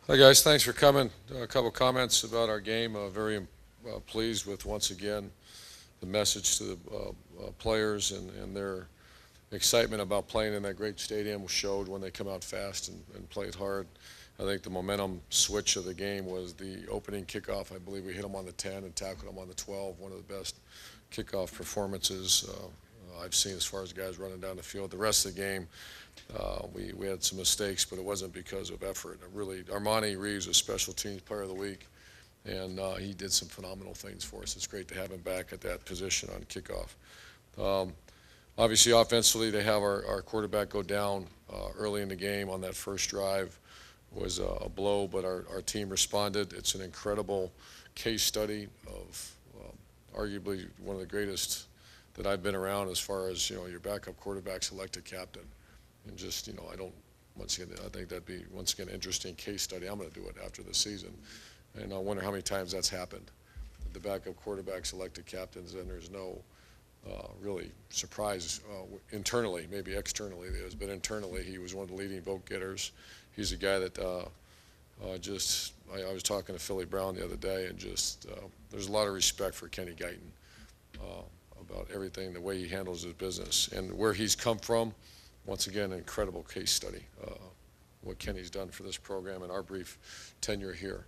Hi guys, thanks for coming. A couple comments about our game. Very pleased with once again the message to the players and their excitement about playing in that great stadium showed when they come out fast and played hard. I think the momentum switch of the game was the opening kickoff. I believe we hit them on the 10 and tackled them on the 12. One of the best kickoff performances I've seen as far as guys running down the field. The rest of the game, we had some mistakes, but it wasn't because of effort. Really, Armani Reeves was Special Teams Player of the Week, and he did some phenomenal things for us. It's great to have him back at that position on kickoff. Um, Obviously, offensively, they have our quarterback go down early in the game on that first drive was a blow, but our team responded. It's an incredible case study of arguably one of the greatest that I've been around as far as, your backup quarterback selected captain. And just, I don't, once again, I think that'd be, once again, an interesting case study. I'm going to do it after the season. And I wonder how many times that's happened. The backup quarterback selected captains, and there's no really surprise internally, maybe externally there is, but internally he was one of the leading vote getters. He's a guy that I was talking to Philly Brown the other day, and just there's a lot of respect for Kenny Guyton about everything, the way he handles his business, and where he's come from. Once again, an incredible case study, what Kenny's done for this program in our brief tenure here.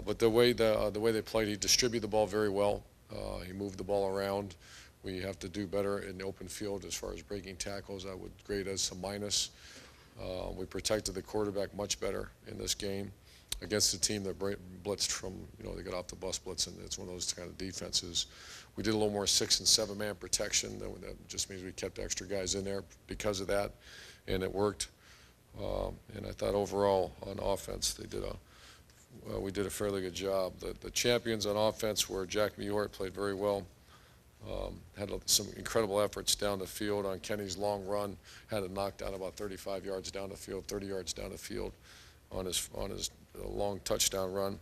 But the way they played, he distributed the ball very well. He moved the ball around. We have to do better in the open field as far as breaking tackles. I would grade as a minus. We protected the quarterback much better in this game against a team that blitzed from, they got off the bus blitz, and it's one of those kind of defenses. We did a little more 6- and 7-man protection. That just means we kept extra guys in there because of that, and it worked. And I thought overall on offense we did a fairly good job. The champions on offense were Jack Meyer, played very well. Had some incredible efforts down the field on Kenny's long run. Had a knockdown about 35 yards down the field, 30 yards down the field on his long touchdown run.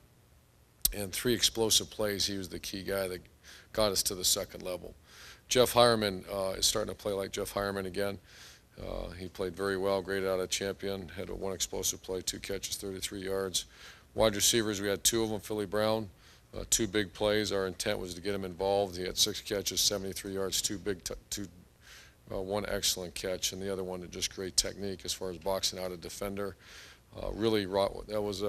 And 3 explosive plays. He was the key guy that got us to the second level. Jeff Hireman is starting to play like Jeff Hireman again. He played very well, graded out a champion, had 1 explosive play, 2 catches, 33 yards. Wide receivers, we had 2 of them, Philly Brown. 2 big plays. Our intent was to get him involved. He had 6 catches, 73 yards, 1 excellent catch, and the other one just great technique as far as boxing out a defender. That was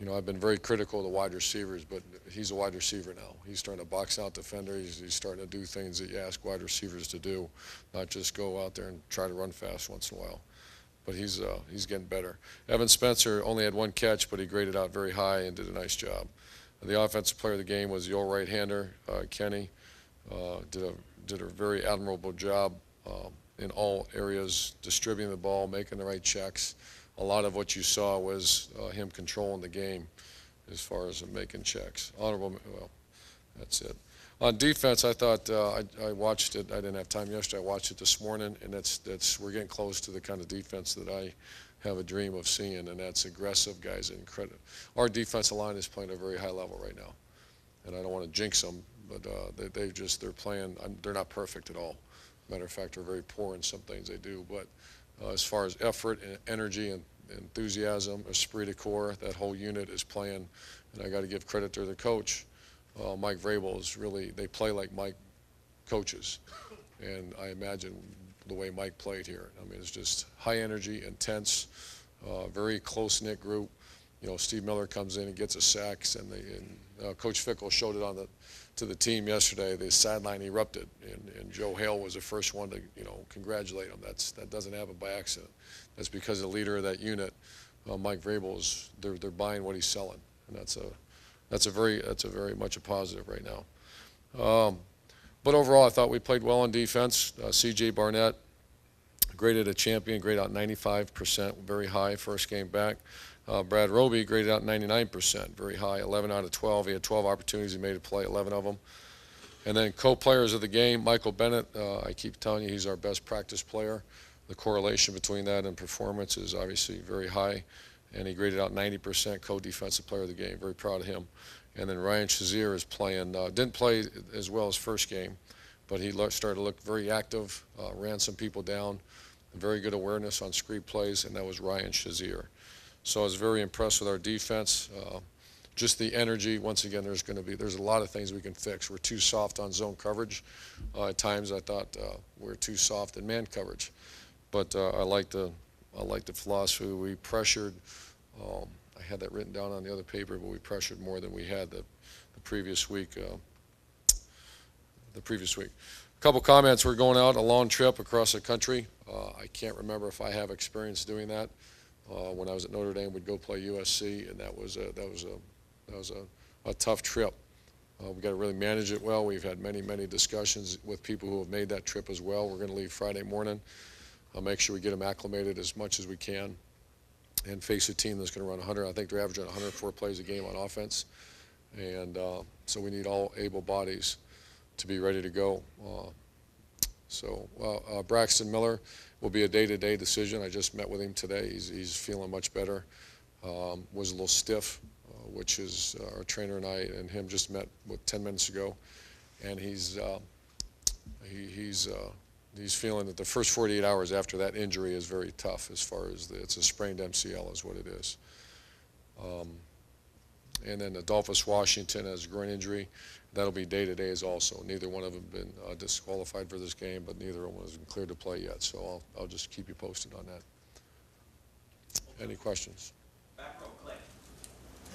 I've been very critical of the wide receivers, but he's a wide receiver now. He's starting to box out defenders. He's starting to do things that you ask wide receivers to do, not just go out there and try to run fast once in a while. But he's getting better. Evan Spencer only had 1 catch, but he graded out very high and did a nice job. The offensive player of the game was the old right-hander, Kenny. Did a very admirable job in all areas, distributing the ball, making the right checks. A lot of what you saw was him controlling the game as far as making checks. That's it. On defense, I thought I watched it. I didn't have time yesterday. I watched it this morning, and we're getting close to the kind of defense that I have a dream of seeing, and that's aggressive guys. Incredible. Our defensive line is playing at a very high level right now, and I don't want to jinx them, but they're playing. They're not perfect at all. Matter of fact, they're very poor in some things they do. But as far as effort and energy and enthusiasm, esprit de corps, that whole unit is playing, and I got to give credit to the coach. Mike Vrabel is really. They play like Mike coaches, and I imagine the way Mike played here. I mean, it's just high energy, intense, very close-knit group. Steve Miller comes in and gets a sack, and Coach Fickle showed it to the team yesterday. The sideline erupted, and Joe Hale was the first one to congratulate him. That doesn't happen by accident. That's because the leader of that unit, Mike Vrabel, they're buying what he's selling, and that's a very much a positive right now. But overall, I thought we played well on defense. C.J. Barnett graded a champion, graded out 95%, very high first game back. Brad Roby graded out 99%, very high, 11 out of 12. He had 12 opportunities. He made a play, 11 of them. And then co-players of the game, Michael Bennett, I keep telling you he's our best practice player. The correlation between that and performance is obviously very high. And he graded out 90%, co-defensive player of the game. Very proud of him. And then Ryan Shazier is playing, didn't play as well as first game, but he started to look very active, ran some people down, very good awareness on screen plays, and that was Ryan Shazier. So I was very impressed with our defense. Just the energy. Once again, there's a lot of things we can fix. We're too soft on zone coverage. At times I thought we were too soft in man coverage. But I like the philosophy. We pressured. I had that written down on the other paper, but we pressured more than we had the previous week. A couple comments. We're going out a long trip across the country. I can't remember if I have experience doing that. When I was at Notre Dame, we'd go play USC, and that was a tough trip. We've got to really manage it well. We've had many discussions with people who have made that trip as well. We're going to leave Friday morning. I'll make sure we get them acclimated as much as we can and face a team that's going to run 100. I think they're averaging 104 plays a game on offense. And so we need all able bodies to be ready to go. Braxton Miller will be a day-to-day decision. I just met with him today. He's feeling much better. Was a little stiff, which is our trainer and I and him just met 10 minutes ago, and he's feeling that the first 48 hours after that injury is very tough as far as it's a sprained MCL is what it is. And then Adolphus Washington has a groin injury. That'll be day-to-day as also. Neither one of them have been disqualified for this game, but neither one has been cleared to play yet. So I'll just keep you posted on that. Any questions? Back row, Clay.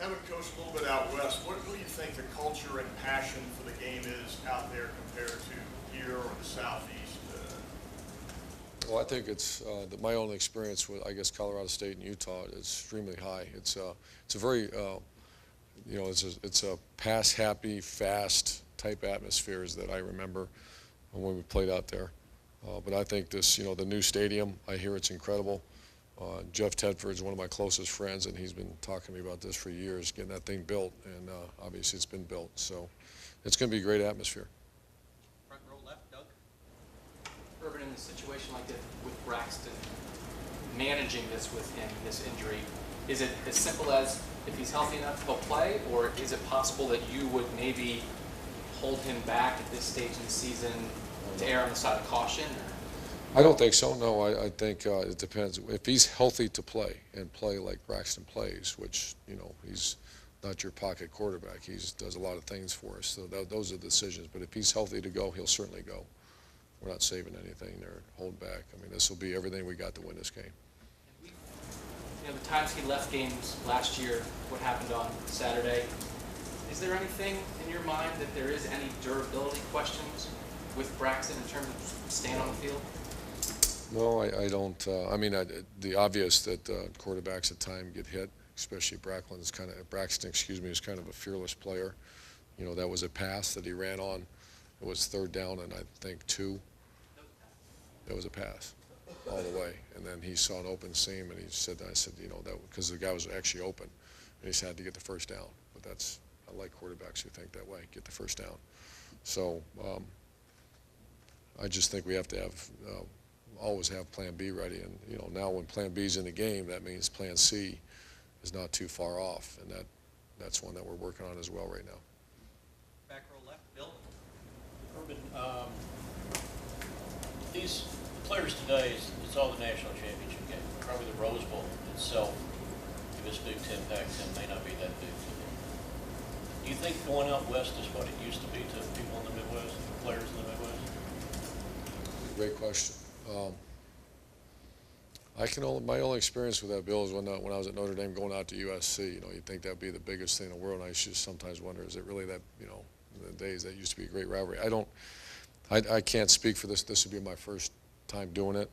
Having coached a little bit out west, what do you think the culture and passion for the game is out there compared to here or the southeast? Well, I think it's my own experience with, I guess, Colorado State and Utah is extremely high. It's a very it's a pass-happy, fast type atmospheres that I remember when we played out there. But I think this, the new stadium, I hear it's incredible. Jeff Tedford's one of my closest friends, and he's been talking to me about this for years, getting that thing built, and obviously it's been built. So it's going to be a great atmosphere. Front row left, Doug. Urban, in a situation like this with Braxton, managing this with him, this injury, is it as simple as if he's healthy enough, he'll play, or is it possible that you would maybe hold him back at this stage in the season to err on the side of caution? Or? I don't think so, no. I think it depends. If he's healthy to play and play like Braxton plays, which, he's not your pocket quarterback. He does a lot of things for us, so those are the decisions. But if he's healthy to go, he'll certainly go. We're not saving anything there, hold back. I mean, this will be everything we got to win this game. The times he left games last year, what happened on Saturday, is there anything in your mind that there is any durability questions with Braxton in terms of staying on the field? No, I don't. The obvious that quarterbacks at times get hit, especially Braxton is kind of a fearless player. That was a pass that he ran on. It was third down and I think 2. That was a pass all the way, and then he saw an open seam, and I said, that because the guy was actually open, and he had to get the first down. But I like quarterbacks who think that way, get the first down. So I just think we have to always have Plan B ready, and now when Plan B is in the game, that means Plan C is not too far off, and that's one that we're working on as well right now. Back row left, Bill. Urban, these players today, it's all the national championship game. Probably the Rose Bowl itself, if it's Big Ten, Pac-10, may not be that big for them. Do you think going out west is what it used to be to people in the Midwest, players in the Midwest? Great question. My only experience with that, Bill, is when I was at Notre Dame going out to USC. You'd think that'd be the biggest thing in the world, and I just sometimes wonder, is it really that? In the days that used to be a great rivalry. I can't speak for this. This would be my first time doing it.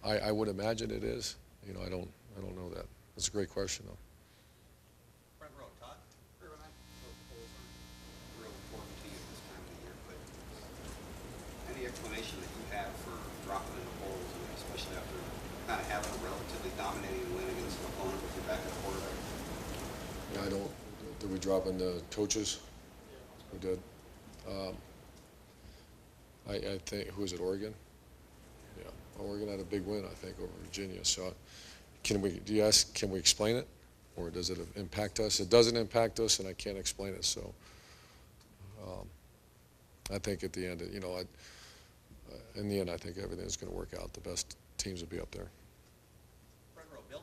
I would imagine it is. I don't know that. That's a great question, though. Front row, Todd. Urban, I know polls aren't real important to you at this time of the year, but any explanation that you have for dropping in the polls, especially after kind of having a relatively dominating win against an opponent with your backup quarterback? Yeah, I don't. Did we drop in the coaches? We did. I think, who was it, Oregon? Yeah, Oregon had a big win, I think, over Virginia. So can we explain it? Or does it impact us? It doesn't impact us, and I can't explain it. So I think at the end, in the end, I think everything's going to work out the teams will be up there. Front row, Bill.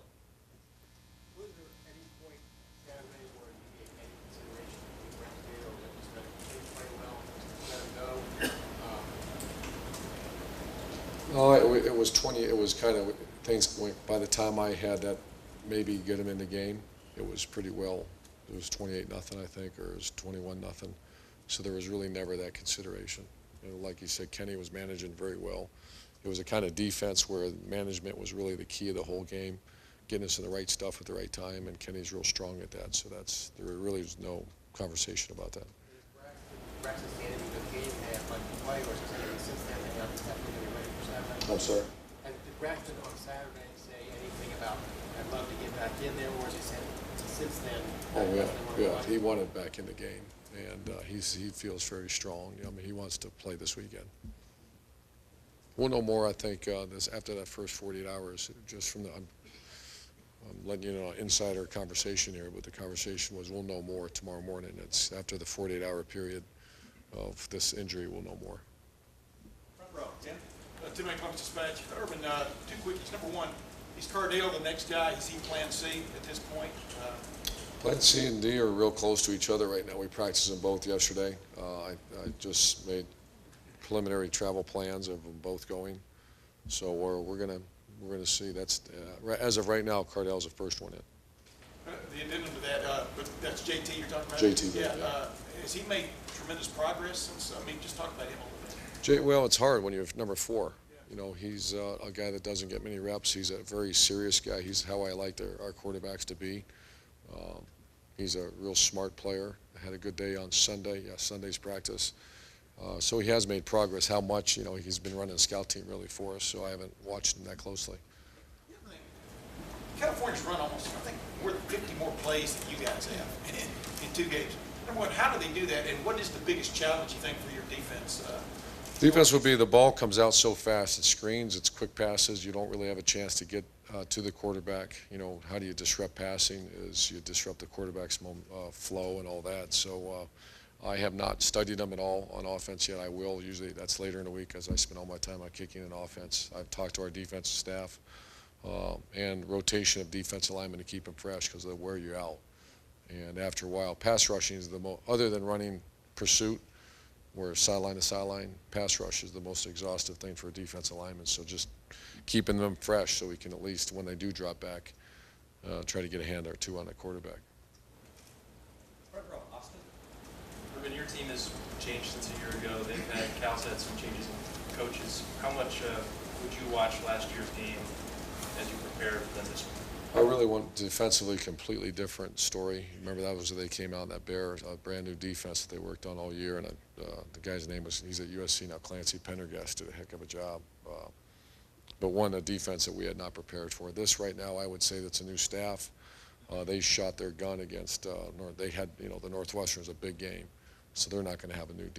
Was there any point Saturday where you gave any consideration to Braxton or that was going to play well, just let him go? No, it was 20. It was kind of things went. By the time I had that, maybe get him in the game, it was pretty well. It was 28-0, I think, or it was 21-0. So there was really never that consideration. Like you said, Kenny was managing very well. It was a kind of defense where management was really the key of the whole game, getting us in the right stuff at the right time, and Kenny's real strong at that. So there really was no conversation about that. Braxton standing in the game half like you play, or since then they haven't been ready for Saturday? I'm sorry. And did Braxton on Saturday say anything about, I'd love to get back in there, or has he said since then? Oh that yeah, doesn't wanna yeah. go out? He wanted back in the game, and he feels very strong. I mean, he wants to play this weekend. We'll know more, I think, this after that first 48 hours. Just from I'm letting you know an insider conversation here, but the conversation was we'll know more tomorrow morning. It's after the 48-hour period of this injury, we'll know more. Front row, Tim. Tim Columbus Dispatch. Urban, two quickies. Number one, is Cardale the next guy? Is he plan C at this point? Plan C and D are real close to each other right now. We practiced them both yesterday. I just made preliminary travel plans of them both going, so we're gonna see. That's as of right now, Cardale's the first one in. The addendum to that, but that's JT you're talking about? JT, Yeah. yeah. Has he made tremendous progress since? I mean, just talk about him a little bit. Well, it's hard when you're number 4. You know, he's a guy that doesn't get many reps. He's a very serious guy. He's how I like our quarterbacks to be. He's a real smart player. Had a good day on Sunday. Yeah, Sunday's practice. So he has made progress. How much? You know, he's been running a scout team really for us, so I haven't watched him that closely. The other thing, California's run almost, I think, more than 50 more plays than you guys have in 2 games. Number one, how do they do that, and what is the biggest challenge you think for your defense? Defense would be the ball comes out so fast. It screens, it's quick passes. You don't really have a chance to get to the quarterback. You know, how do you disrupt passing? Is you disrupt the quarterback's flow and all that. So I have not studied them at all on offense yet. I will. Usually that's later in the week as I spend all my time on kicking and offense. I've talked to our defensive staff and rotation of defensive linemen to keep them fresh because they'll wear you out. And after a while, pass rushing is the most, other than running pursuit, where sideline to sideline, pass rush is the most exhaustive thing for a defensive lineman. So just keeping them fresh so we can at least, when they do drop back, try to get a hand or two on the quarterback. Front row, Austin. Ruben, your team has changed since a year ago. Cal's had some changes in coaches. How much would you watch last year's game as you prepare for them this week? I really want defensively completely different story. Remember that was they came out in that brand new defense that they worked on all year, and the guy's name he's at USC now, Clancy Pendergast, did a heck of a job. But won a defense that we had not prepared for. This right now, I would say that's a new staff. They shot their gun against they had, you know, the Northwestern's a big game, so they're not going to have a new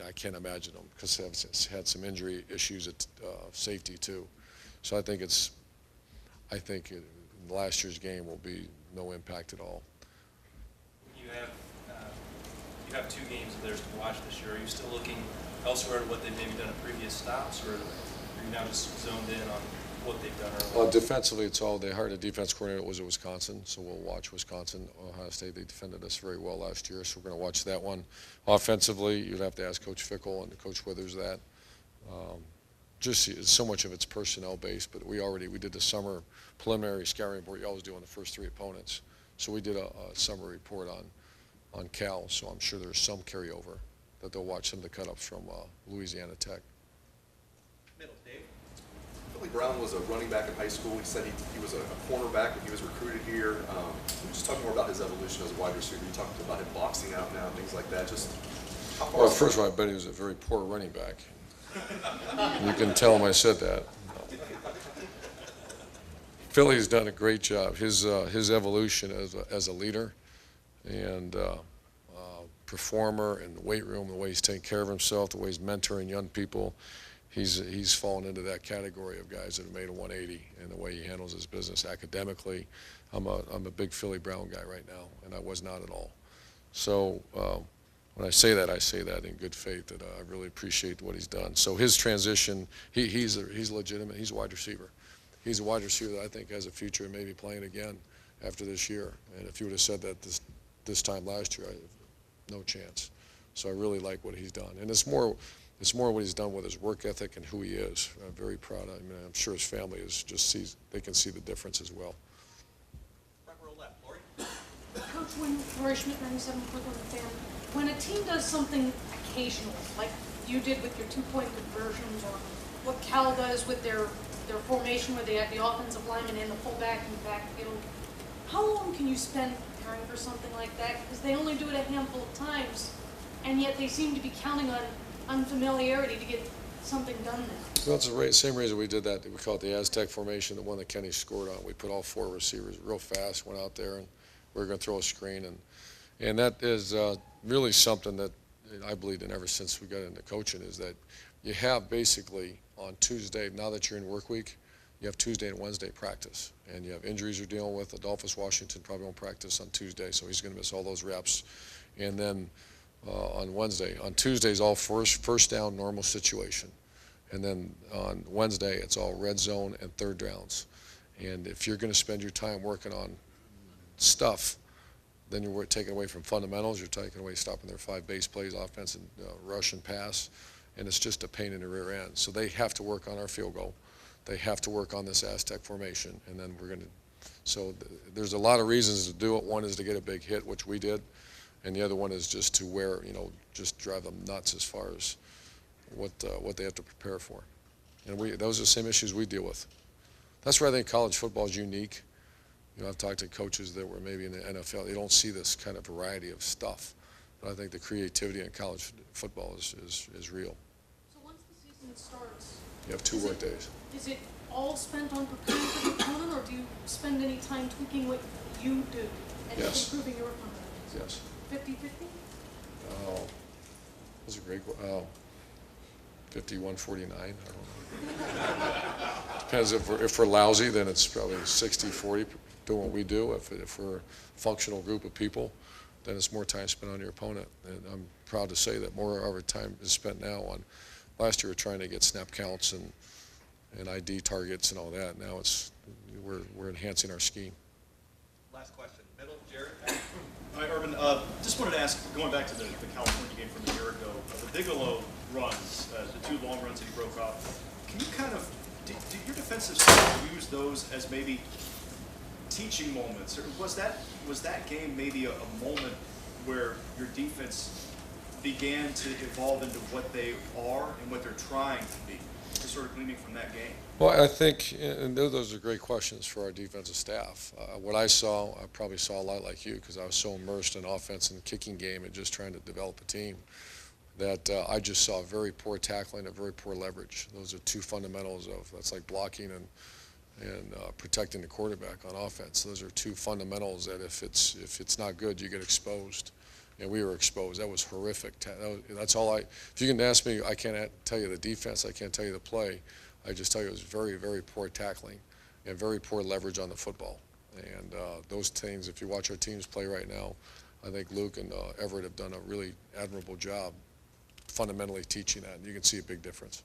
I can't imagine them because they've had some injury issues at safety too. So I think last year's game will be no impact at all. You have 2 games of theirs to watch this year. Are you still looking elsewhere at what they've maybe done at previous stops, or are you now just zoned in on what they've done earlier? Defensively, it's all they hired a defense coordinator. Was at Wisconsin, so we'll watch Wisconsin. Ohio State, they defended us very well last year, so we're going to watch that one. Offensively, you'd have to ask Coach Fickle and Coach Withers that. Just so much of it's personnel based, but we did the summer preliminary scouting report. You always do on the first 3 opponents, so we did a summer report on Cal. So I'm sure there's some carryover that they'll watch some of the cut-ups from Louisiana Tech. Middle, Dave. Billy Brown was a running back in high school. He said he was a cornerback when he was recruited here. Can you just talk more about his evolution as a wide receiver? You talked about him boxing out now and things like that. Just how far? Well, first of all, I bet he was a very poor running back. You can tell him I said that. Philly's done a great job. His evolution as a leader and performer in the weight room, the way he's taking care of himself, the way he's mentoring young people, he's fallen into that category of guys that have made a 180 in the way he handles his business academically. I'm a big Philly Brown guy right now, and I was not at all. So when I say that in good faith, that I really appreciate what he's done. So his transition, he's legitimate. He's a wide receiver. He's a wide receiver that I think has a future and maybe playing again after this year. And if you would have said that this time last year, no chance. So I really like what he's done. And it's more what he's done with his work ethic and who he is. I'm very proud of him. I'm sure his family they can see the difference as well. Front row left, Lori. Coach, Lori Schmidt, 97 Brooklyn fan. When a team does something occasional, like you did with your two-point conversions, or what Cal does with their formation where they have the offensive lineman and the fullback in the backfield, how long can you spend preparing for something like that? Because they only do it a handful of times, and yet they seem to be counting on unfamiliarity to get something done there. Well, it's the same reason we did that. We call it the Aztec formation, the one that Kenny scored on. We put all 4 receivers real fast, went out there, and we were going to throw a screen. And that is really something that I believed in ever since we got into coaching, is that you have basically on Tuesday, now that you're in work week, you have Tuesday and Wednesday practice. And you have injuries you're dealing with. Adolphus Washington probably won't practice on Tuesday, so he's going to miss all those reps. And then on Wednesday. On Tuesdays, all first down, normal situation. And then on Wednesday, it's all red zone and third downs. And if you're going to spend your time working on stuff, then you're taking away from fundamentals. You're taking away stopping their 5 base plays, offense and rush and pass. And it's just a pain in the rear end. So they have to work on our field goal. They have to work on this Aztec formation. And then we're going to – so there's a lot of reasons to do it. One is to get a big hit, which we did. And the other one is just to just drive them nuts as far as what they have to prepare for. And those are the same issues we deal with. That's where I think college football is unique. I've talked to coaches that were maybe in the NFL. They don't see this kind of variety of stuff. But I think the creativity in college football is real. So once the season starts, You have 2 work days. Is it all spent on preparing for the opponent, or do you spend any time tweaking what you do and Yes. improving your fundamentals? Yes. 50-50? Oh, that's a great – 51-49, I don't know. Depends if we're lousy, then it's probably 60-40 doing what we do. If we're a functional group of people, then it's more time spent on your opponent. And I'm proud to say that more of our time is spent now on – last year we were trying to get snap counts and ID targets and all that. Now we're enhancing our scheme. Last question. Middle, Jared. Hi, Urban. Just wanted to ask, going back to the California game from a year ago, the Bigelow runs, the 2 long runs that he broke off, can you kind of, did your defensive staff use those as maybe teaching moments? Or was that game maybe a moment where your defense began to evolve into what they are and what they're trying to be, just sort of gleaning from that game? Well, I think, and those are great questions for our defensive staff. What I probably saw a lot like you, because I was so immersed in offense and kicking game and just trying to develop a team, that I just saw very poor tackling and very poor leverage. Those are 2 fundamentals that's like blocking and protecting the quarterback on offense. Those are 2 fundamentals that if it's not good, you get exposed. And we were exposed. That was horrific. That's all if you can ask me, I can't tell you the defense, I can't tell you the play. I just tell you it was very, very poor tackling and very poor leverage on the football. And those things, if you watch our teams play right now, I think Luke and Everett have done a really admirable job fundamentally teaching that, and you can see a big difference.